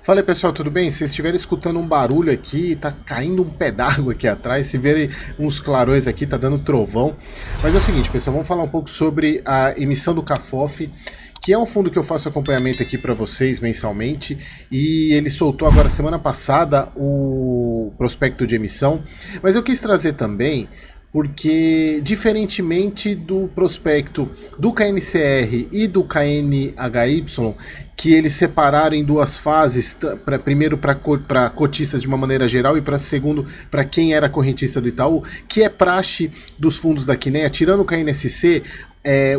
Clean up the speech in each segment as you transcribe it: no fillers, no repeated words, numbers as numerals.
Fala aí, pessoal, tudo bem? Se estiverem escutando um barulho aqui, tá caindo um pé d'água aqui atrás, se verem uns clarões aqui, tá dando trovão. Mas é o seguinte, pessoal, vamos falar um pouco sobre a emissão do CAFOF, que é um fundo que eu faço acompanhamento aqui para vocês mensalmente, e ele soltou agora semana passada o prospecto de emissão, mas eu quis trazer também porque, diferentemente do prospecto do KNCR e do KNHY, que eles separaram em duas fases, primeiro para cotistas de uma maneira geral e para segundo para quem era correntista do Itaú, que é praxe dos fundos da Kinea, tirando o KNSC,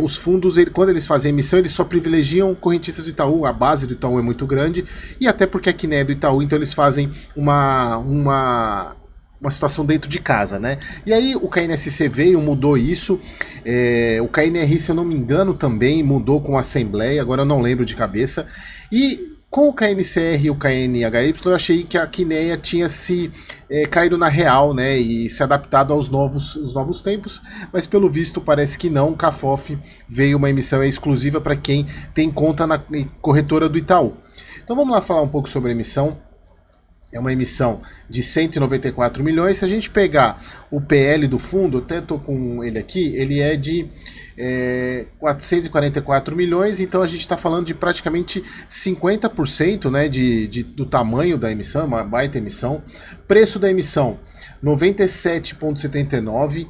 os fundos, quando eles fazem emissão, eles só privilegiam correntistas do Itaú, a base do Itaú é muito grande, e até porque a Kinea é do Itaú, então eles fazem uma situação dentro de casa, né? E aí o KNSC veio, mudou isso, o KNR, se eu não me engano, também mudou com a Assembleia, agora eu não lembro de cabeça, e com o KNCR e o KNHY eu achei que a Kinea tinha se caído na real, né, e se adaptado aos novos tempos, mas pelo visto parece que não, o CAFOF veio uma emissão exclusiva para quem tem conta na corretora do Itaú. Então vamos lá falar um pouco sobre a emissão. É uma emissão de 194 milhões. Se a gente pegar o PL do fundo, até estou com ele aqui, ele é de 444 milhões, então a gente está falando de praticamente 50%, né, do tamanho da emissão, uma baita emissão. Preço da emissão, 97,79.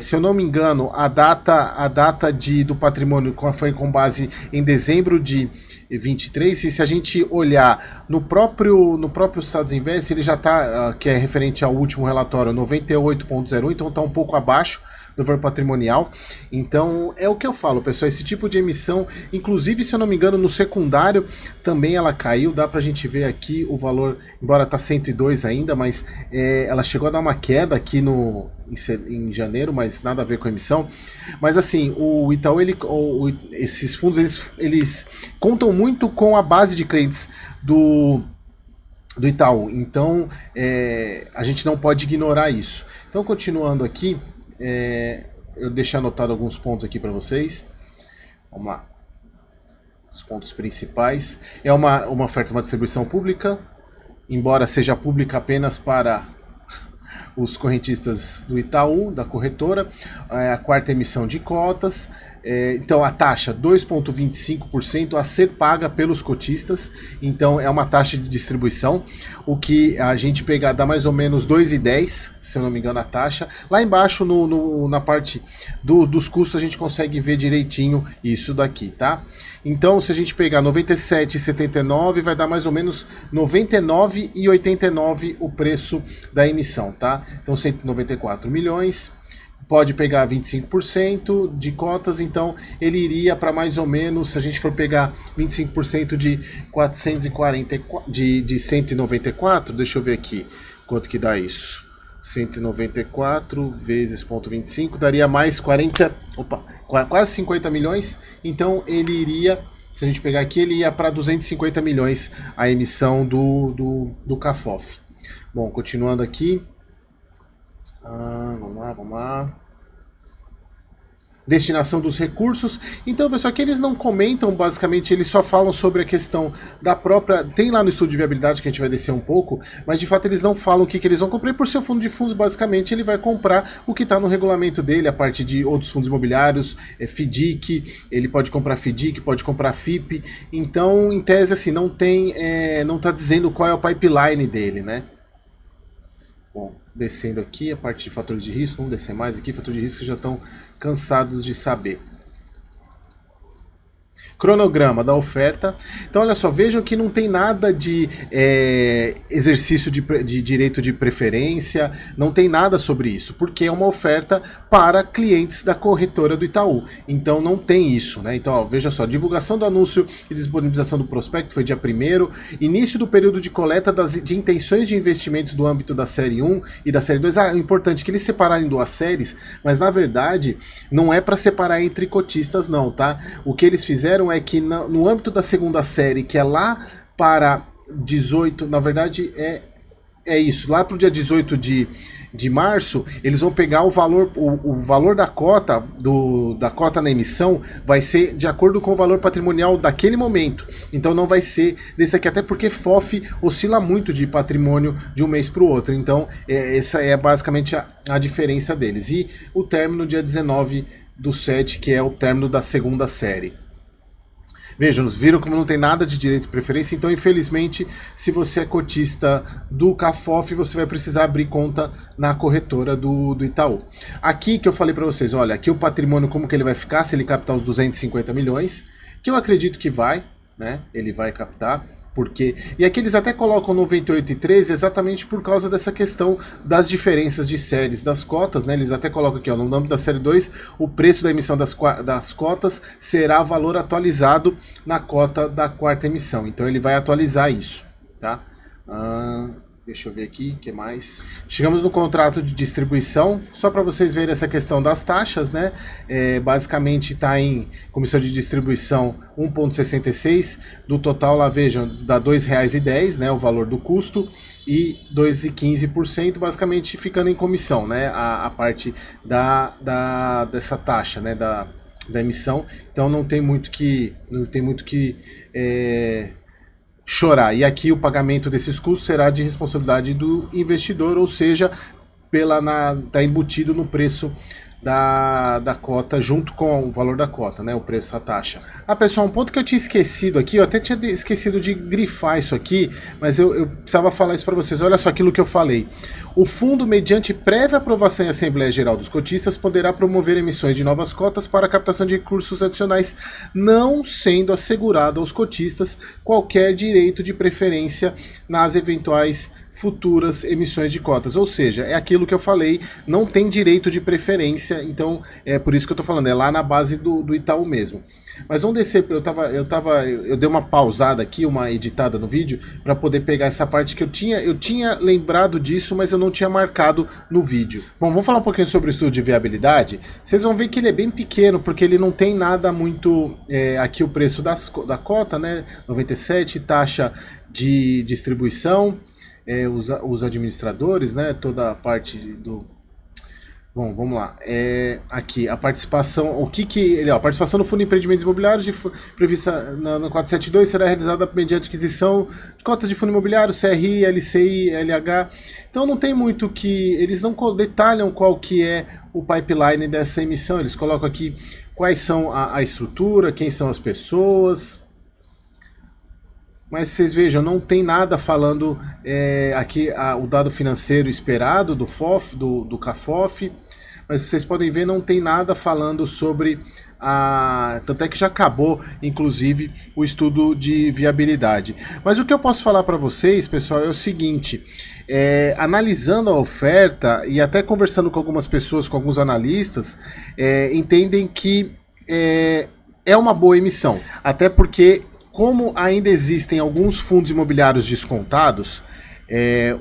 Se eu não me engano, a data do patrimônio foi com base em dezembro de 23, e se a gente olhar no próprio Estados Invest, ele já está, que é referente ao último relatório, 98,01, então está um pouco abaixo do valor patrimonial. Então é o que eu falo, pessoal, esse tipo de emissão, inclusive, se eu não me engano, no secundário também ela caiu, dá pra gente ver aqui o valor, embora tá 102 ainda, mas ela chegou a dar uma queda aqui em janeiro, mas nada a ver com a emissão. Mas assim, o Itaú, esses fundos, eles contam muito com a base de clientes do Itaú, então a gente não pode ignorar isso. Então, continuando aqui, eu deixei anotado alguns pontos aqui para vocês. Vamos lá. Os pontos principais. É uma oferta, uma distribuição pública, embora seja pública apenas para os correntistas do Itaú, da corretora. A quarta emissão de cotas. Então a taxa 2,25% a ser paga pelos cotistas, então é uma taxa de distribuição, o que a gente pegar dá mais ou menos 2,10, se eu não me engano, a taxa. Lá embaixo na parte dos custos a gente consegue ver direitinho isso daqui, tá? Então se a gente pegar 97,79 vai dar mais ou menos 99,89 o preço da emissão, tá? Então 194 milhões. Pode pegar 25% de cotas, então ele iria para mais ou menos, se a gente for pegar 25% de 444, de 194, deixa eu ver aqui quanto que dá isso. 194 vezes 0,25 daria mais 40, quase 50 milhões, então ele iria, se a gente pegar aqui, ele ia para 250 milhões a emissão do CAFOF. Bom, continuando aqui. Vamos lá. Destinação dos recursos. Então, pessoal, aqui eles não comentam, basicamente, eles só falam sobre a questão da própria... Tem lá no estudo de viabilidade, que a gente vai descer um pouco, mas de fato eles não falam o que eles vão comprar. E por ser fundo de fundos, basicamente, ele vai comprar o que está no regulamento dele, a parte de outros fundos imobiliários, FDIC, ele pode comprar FDIC, pode comprar FIP. Então, em tese, assim, não está dizendo qual é o pipeline dele, né? Bom, descendo aqui a parte de fatores de risco, vamos descer mais aqui, fatores de risco já estão cansados de saber. Cronograma da oferta. Então, olha só, vejam que não tem nada de exercício de direito de preferência, não tem nada sobre isso, porque é uma oferta para clientes da corretora do Itaú. Então, não tem isso, né? Então, ó, veja só, divulgação do anúncio e disponibilização do prospecto foi dia 1º, início do período de coleta de intenções de investimentos do âmbito da série 1 e da série 2. É importante que eles separarem duas séries, mas na verdade não é para separar entre cotistas não, tá? O que eles fizeram é que no âmbito da segunda série, que é lá para 18, na verdade é isso, lá para o dia 18 de de março, eles vão pegar o valor da cota, da cota na emissão, vai ser de acordo com o valor patrimonial daquele momento. Então não vai ser desse aqui, até porque FOF oscila muito de patrimônio de um mês para o outro. Então essa é basicamente a diferença deles. E o término dia 19/7, que é o término da segunda série. Vejam, viram como não tem nada de direito de preferência, então infelizmente, se você é cotista do CAFOF, você vai precisar abrir conta na corretora do Itaú. Aqui que eu falei para vocês, olha, aqui o patrimônio como que ele vai ficar, se ele captar os 250 milhões, que eu acredito que vai, né, ele vai captar. Porque, e aqui eles até colocam 98,13 exatamente por causa dessa questão das diferenças de séries das cotas, né? Eles até colocam aqui, ó, no nome da série 2, o preço da emissão das cotas será valor atualizado na cota da quarta emissão. Então ele vai atualizar isso, tá? Deixa eu ver aqui, o que mais? Chegamos no contrato de distribuição, só para vocês verem essa questão das taxas, né? Basicamente está em comissão de distribuição 1,66, do total lá, vejam, dá R$ 2,10, né, o valor do custo, e 2,15%, basicamente ficando em comissão, né, a parte dessa taxa, né, da emissão. Então não tem muito que chorar. E aqui o pagamento desses custos será de responsabilidade do investidor, ou seja, tá embutido no preço da cota, junto com o valor da cota, né, o preço, a taxa. Pessoal, um ponto que eu tinha esquecido aqui, eu até tinha esquecido de grifar isso aqui, mas eu precisava falar isso para vocês. Olha só aquilo que eu falei. O fundo, mediante prévia aprovação em Assembleia Geral dos Cotistas, poderá promover emissões de novas cotas para a captação de recursos adicionais, não sendo assegurado aos cotistas qualquer direito de preferência nas eventuais futuras emissões de cotas. Ou seja, é aquilo que eu falei, não tem direito de preferência, então é por isso que eu tô falando, é lá na base do Itaú mesmo. Mas vamos descer, eu dei uma pausada aqui, uma editada no vídeo, para poder pegar essa parte que eu tinha lembrado disso, mas eu não tinha marcado no vídeo. Bom, vamos falar um pouquinho sobre o estudo de viabilidade. Vocês vão ver que ele é bem pequeno, porque ele não tem nada muito, aqui o preço da cota, né, 97, taxa de distribuição, os administradores, né, toda a parte do... Bom, vamos lá. Aqui, a participação, a participação no Fundo de Empreendimentos Imobiliários prevista na 472 será realizada mediante aquisição de cotas de fundo imobiliário, CRI, LCI, LH. Então não tem muito que... Eles não detalham qual que é o pipeline dessa emissão. Eles colocam aqui quais são a estrutura, quem são as pessoas... Mas vocês vejam, não tem nada falando aqui o dado financeiro esperado do FOF, do CAFOF, mas vocês podem ver, não tem nada falando sobre tanto é que já acabou, inclusive, o estudo de viabilidade. Mas o que eu posso falar para vocês, pessoal, é o seguinte, analisando a oferta e até conversando com algumas pessoas, com alguns analistas, entendem que é uma boa emissão, até porque como ainda existem alguns fundos imobiliários descontados,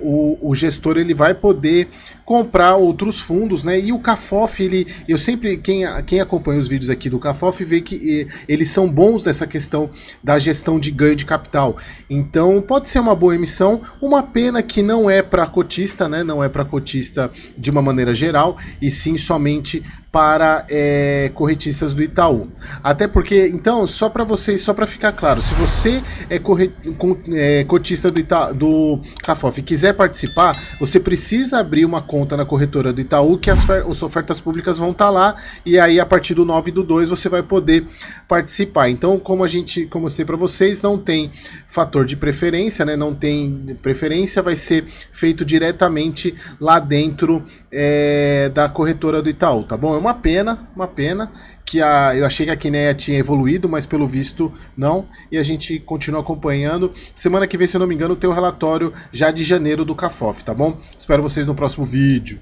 o gestor ele vai poder comprar outros fundos, né? E o CAFOF, eu sempre, quem acompanha os vídeos aqui do CAFOF vê que eles são bons nessa questão da gestão de ganho de capital. Então pode ser uma boa emissão, uma pena que não é para cotista, né? Não é para cotista de uma maneira geral, e sim somente para corretistas do Itaú. Até porque, então, só para ficar claro, se você é cotista do CAFOF e quiser participar, você precisa abrir uma conta na corretora do Itaú, que as ofertas públicas vão estar lá, e aí a partir do 9/2 você vai poder participar. Então, como eu mostrei para vocês, não tem fator de preferência, né? Não tem preferência, vai ser feito diretamente lá dentro da corretora do Itaú, tá bom? É uma pena que eu achei que a Kinea tinha evoluído, mas pelo visto não, e a gente continua acompanhando. Semana que vem, se eu não me engano, tem o relatório já de janeiro do CAFOF, tá bom? Espero vocês no próximo vídeo.